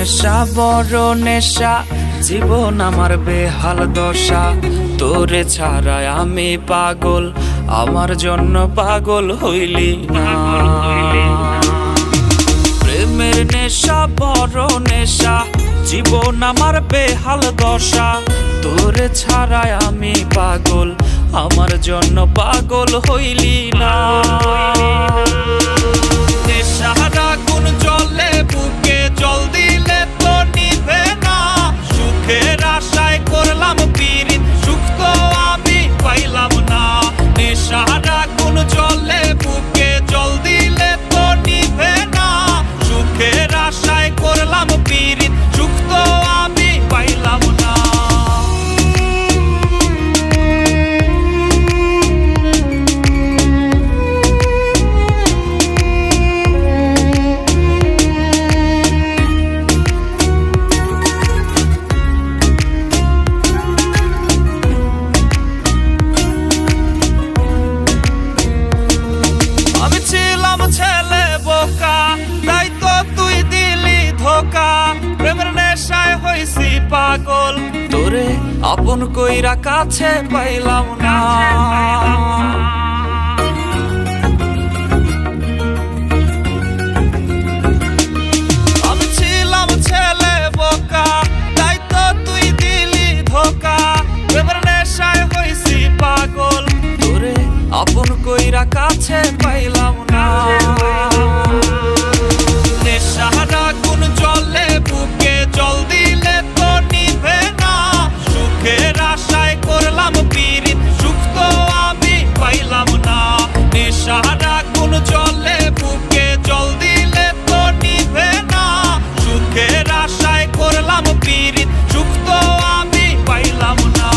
নেশা বড় নেশা, জীবন আমার বেহাল দশা। তোরে ছাড়াই আমি পাগল, আমার জন্য পাগল হইলি না। প্রেমের নেশা বড় নেশা, জীবন আমার বেহাল দশা। তোরে ছাড়াই আমি পাগল, আমার জন্য পাগল হইলি না। নেশার আগুন জ্বলে বুকে, জল দিলে তো নিভে না। সুখের আশায় করলাম পীড়িত, সুখ তো আমি পাইলাম না। নেশার আগুন জ্বলে বুকে, জল দিলে তো নিভে না। সুখের আশায় করলাম পীড়িত, সুখ তো আমি পাইলাম না। ছেলে বোকা, তাই তো তুই দিলি ধোকা। প্রেমের নেশায় হইছি পাগল, তোরে আপন কইরা কাছে পাইলাম না। আমি ছিলাম ছেলে বোকা, তাই তো তুই দিলি ধোকা। প্রেমের নেশায় হইছি পাগল, তোরে আপন কইরা কাছে পাইলাম না। নেশার আগুন জ্বলে বুকে, জল দিলে তো নিভে না। সুখের আশায় করলাম পীড়িত, সুখ তো আমি পাইলাম না। নেশার আগুন জ্বলে বুকে, জল দিলে তো নিভে না। সুখের আশায় করলাম পীড়িত, সুখ তো আমি পাইলাম না।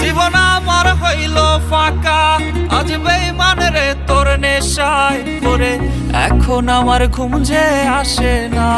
জীবন আমার হইল ফাঁকা, আজ বেঈমান রে তোর নেশায় পড়ে, এখন আমার ঘুম যে আসে না।